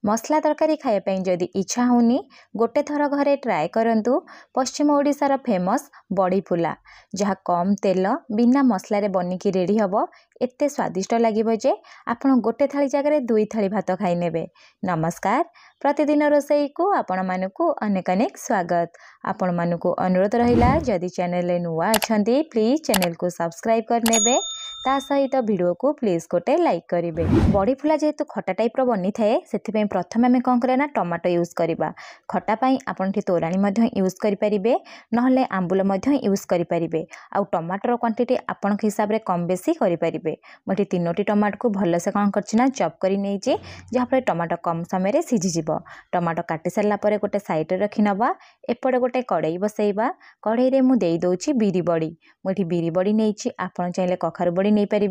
मसला तरकारी खाइबा जदि इच्छा होनी गोटे थर घरे ट्राए करंतु। पश्चिम ओडिशार फेमस बड़ी फुला जहाँ कम तेल बिना मसलारे बनिकी रेडी हबो एते स्वादिष्ट लगिबो जे आपण गोटे थाली जगह 2 थाली भात खाई नेबे। नमस्कार, प्रतिदिन रोषेई को आपण मानकु अनेक अनेक स्वागत। आपण मानकु अनुरोध रहिला जदि चैनल नुआ अछंती प्लीज चैनल को सब्सक्राइब कर नेबे, ता सहित वीडियो को प्लीज गोटे लाइक करेंगे। बड़ी फुला जेहेतु खटा टाइप रो बनी थाए से प्रथम आम कौन करें टमाटो यूज करवा। खटापाई आपन तोराणी यूज करें ना आंबुल यूज करें। आउ टमाटर क्वांटिटी आपण हिसाब से कम बेसी करें। मुझे 3टी टमाटो को भलसे कौन करना चॉप कर जहाँफल टमाटो कम समय सीझीज। टमाटो काटी सारापर गोटे सैड्रे रखी नवा। एपटे गोटे कड़ई बसैबा। कड़ई में देदे बिरी बड़ी। मुझे बिरी बड़ी नहीं आप चाहिए कखारु बड़ी नहीं पारे।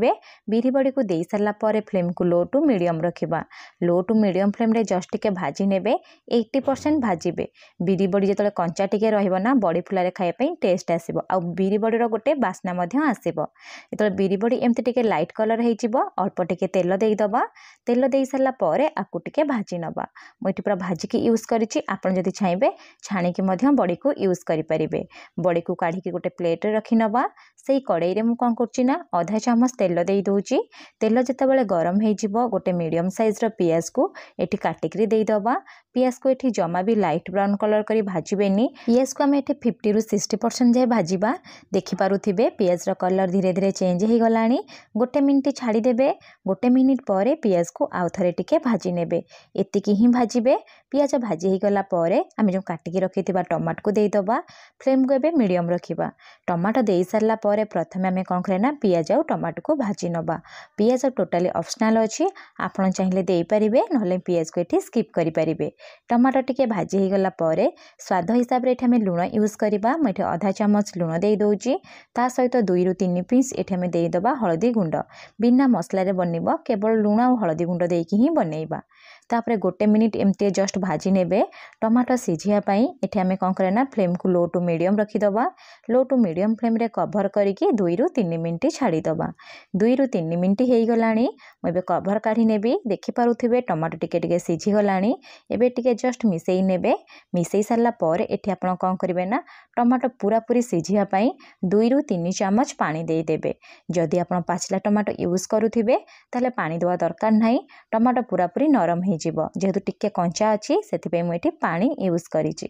बिरी बड़ी को दे सारा पर फ्लेम को लो टू मीडियम रखिबा। लो टू मीडियम फ्लेम रे जस्ट टिके भाजी नेबे। 80% भाजिबे। बिरी बड़ी जतले कंचा टिके रहिबो ना बड़ी फुलारे खाए पई टेस्ट आसीबो। आ बिरी बड़ीर गोटे बास्ना मध्य आसीबो। जतले बिरी बड़ी एमती टिके लाइट कलर हेजिबो अल्प टिके तेल देई दबा। तेल देई सारा पर आकु टिके भाजी नबा। मुठी पूरा भाजी की यूज करिछि। आपण जदि चाहेबे छाणी की मध्य बड़ी को यूज करि परिबे। बड़ी को काढी के गोटे प्लेट रे रखि नबा। सेही कड़ई रे मु कोन करछि ना आधा चामच तेल देई दोछि। तेल जेतेबेले गरम हेजिबो गोटे मीडियम साइज रो पियाज को एठी काटिकरी देई दबा। पियाज को एठी जमा भी लाइट ब्राउन कलर करी भाजिबेनी। पियाज को आम एठी 50 रु 60% जाए भाजिबा। देखि पारुथिबे पियाज रो कलर धीरे धीरे चेंज हे गलानी। गोटे मिनिट छाड़ी देबे। गोटे मिनिट परे पियाज को आउ थरे टिके भाजी नेबे। एतिकी ही भाजिबे। पियाज भाजी हे गला परे आमे जो काटिकी रखिथिबा टमाटो को देई दबा। फ्लेम को एबे मीडियम रखिबा। टमाटो देई सारला परे प्रथमे आमे कोन करना पियाज और टमाटो को भाजी नबा। पियाज टोटाली ऑप्शनल अछि। आपण चाहिए दे पारिबे नहले पियाज को एठी स्किप करि पारिबे। टमाटो टिके भाजी हे गला परे स्वाद हिसाब रे एठी आमे लूण यूज करबा। मैं एठी आधा चामच लूण देई दोछि। ता सहित 2 रु 3 पिंच एठी आमे देई दबा हळदी गुंड। बिना मसला रे बनिबो केवल लूण और हळदी गुंड देकी ही बनेइबा। तापरे गोटे मिनिट एमती जस्ट भाजी नेबे। टमाटो सिझिया पई एठी आमे कोन करना फ्लेम को लो टू मीडियम रखी दबा। लो टू मीडियम फ्लेम रे कवर करिकी 2 रु 3 मिनिट छाड़ी दबा। 2 रु 3 मिनिट हे गलानी। मैं एबे कवर काढी नेबी। देखि पारुथिबे टमाटो टिके टिके सिझी गलानी। एबे टिके जस्ट मिसेई नेबे। मिसेई सारला पर एठी आपण कोन करिवे ना टमाटो पूरा पूरी सिझिया पई 2 रु 3 चामच पानी देई देबे। जदि आपण पाचला टमाटो यूज करूथिबे ताले पानी देवा दरकार नाही। टमाटो पूरा पूरी नरम हे जिवो। जेहेतु टिके कंचा अछि सेति पे मैं एठी पानी यूज करिछि।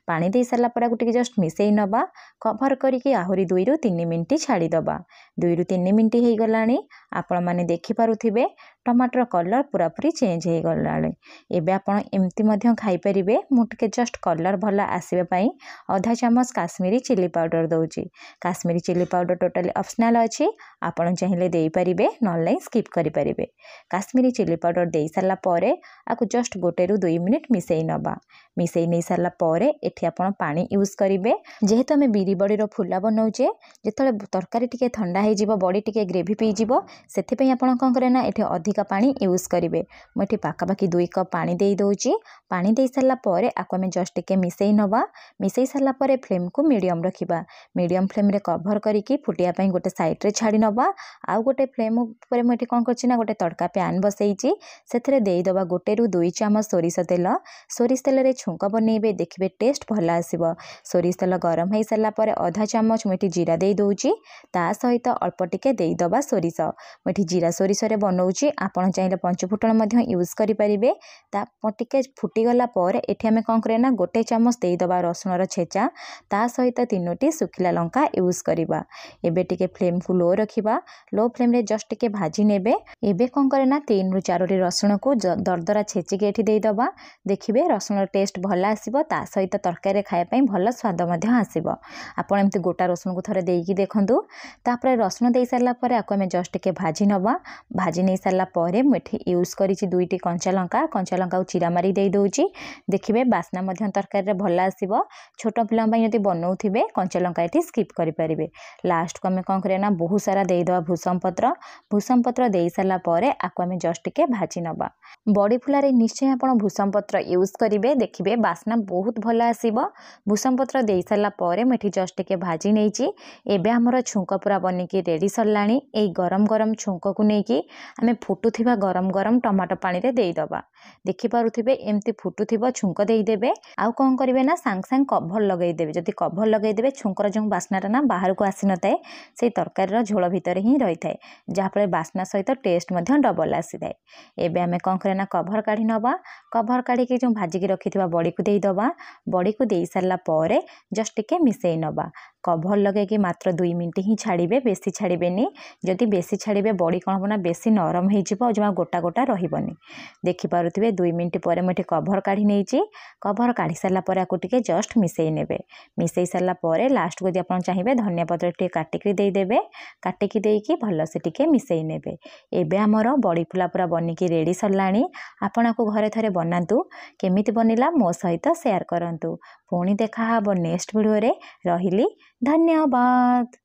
पानी दे सारा पर गोटे जस्ट मिसेई नबा। कवर करिकी आहुरी 2 रु 3 मिनिट छाड़ी दबा। 2 रु 3 मिनिट हे गलानी। आपण माने देखि पारुथिबे टमाटर कलर पूरा पूरी चेंज हे गलानी। एबे आपण एमती मध्य खाई परिबे। मु टिके जस्ट कलर भला आसीबे पई आधा चामच काश्मीरी चिली पाउडर दउछि। Kashmiri chilli powder totally optional अछि। आपण चाहिए देई परिबे नले स्किप करि परिबे। काश्मीरी चिली पाउडर देई सारला परे आकु जस्ट 1 रु 2 मिनिट मिसेई नबा। मिसेई नै सारला परे एठी आपण पानी यूज करिवे। जेहेतु आमे बिरी बड़ी रो फुला बनाउचे जेतले तरकारी टिके ठंडा हे जिवो बड़ी टिके ग्रेवी पी जिवो सेति पई आपण कोन करे ना एठी अधिक पानी यूज करिवे। मु एठी पाका बाकी 2 कप पानी देई दोछि। पानी देई सारला परे आकु आमे जस्ट टिके मिसेई नबा। मिसेई सारला परे फ्लेम को मीडियम रखिबा। मीडियम फ्लेम रे कवर करिकी फुटिया पई गोटे साइड रे छाडी नबा। आउ गोटे फ्लेम ऊपर मु एठी कोन करछि ना गोटे तड़का पैन बसैछि। सेथिरे देई दबा 1 रु 2 चामच सोरिष तेल। सोरिष तेल रे छुंक बनेइबे देखिबे टेस्ट भल आसीबो। सोरिष तेल गरम हे सारला परे आधा चामच मुठी जीरा देई दोछि। ता सहित अल्प टिके देई दबा सोरिष। मुठी जीरा सोरिष रे बनौछि। आपण चाहिले पंचफुटण मध्य यूज करि परिबे। ता टिके फुटी गला परे एठी हमें कोन करे ना गोटे चामच देई दबा रसुन रो छेचा। ता सहित 3टी सुखिला लंका यूज करिबा। एबे टिके फ्लेम को लो रखिबा। लो फ्लेम रे जस्ट टिके भाजी नेबे। एबे कोन करे ना 3 रु 4टी रसुन को दरदरा छेची के एठी देई दबा। देखिबे रसुन टेस्ट भल आसीबो। ता सहित तरकारी खाए पई भल स्वाद मध्य आसीबो। आपण एमती गोटा रसुन को थरे देईकी देखंतु। तापरे रसुन देई सारला परे आको हमें जस्ट टिके भाजी नबा। भाजी नै सारला परे मुठी यूज करिछि 2टी कंचा लंका को चिरा मारी देई दोछि। देखिबे बास्ना मध्य तरकारी रे भल आसीबो। छोट पिला पई यदि बनौथिबे कंचा लंका एठी स्किप करि परिबे। लास्ट को हमें कोन करे ना बहुत सारा देई दबा भूसम पत्र देई सारला परे आको हमें जस्ट टिके भाजी नबा। बड़ी फुलारे निश्चय आपण भूसम पत्र यूज करिवे। देखिबे बास्ना बहुत भल आसीबो। भूसम पत्र देई सारला परे मुठी जस्ट टिके भाजी नेछि। एबे हमर छुंक पूरा बनिकी रेडी सरलाणी। ए गरम गरम छुंक को नेकी आमे फुटु फुटुथिबा गरम गरम टमाटो पानी रे देईदबा। देखि पारुथिबे एमती फुटुथिबो छुंक देईदेबे। आउ कौन करिवे ना सांग सांग कभर लगेईदेबे। जदि कभर लगेईदेबे छुंकर जो बास्नाटा ना बाहर को आसी नथाए से तरकारी झोल भितर ही रही थाए, जहाँफल बास्ना सहित टेस्ट मध्य डबल आसी थाए। एबे आमे कौन करे ना कभर काढ़ी नबा। कभर काढ़ी जो भाजिकी रखिथिबा बड़ी को देईदबा। बड़ी को देई सारला परे जस्ट टिके मिसेई नबा। कभर लगे मात्र 2 मिनिट ही छाड़िबे, बेसी छाड़िबेनी। जदि बेसी छाड़िबे बड़ी कौन होना बेसी नरम हो जमा गोटा गोटा रहिबनी। देखि पारुथिबे 2 मिनिट पर मुझे कभर काढ़ी नेइची। कभर काढ़ी सारला पर आकु टिके जस्ट मिसेई नेबे। मिसेई सारला पर लास्ट को जदि आपण चाहिबे धनिया पत्र टिके काटिकी देई देबे। काटिकी देइकी भल से टिके मिसेई नेबे। एबे हमर बड़ी फुला पूरा बनिकी रेडी सरलाणी। आपण आकु घरे थरे बनांतु। केमिति बनिला मो सहित शेयर करंतु। पुणी देखा हबो नेक्स्ट वीडियो रे। रहिली धन्यवाद।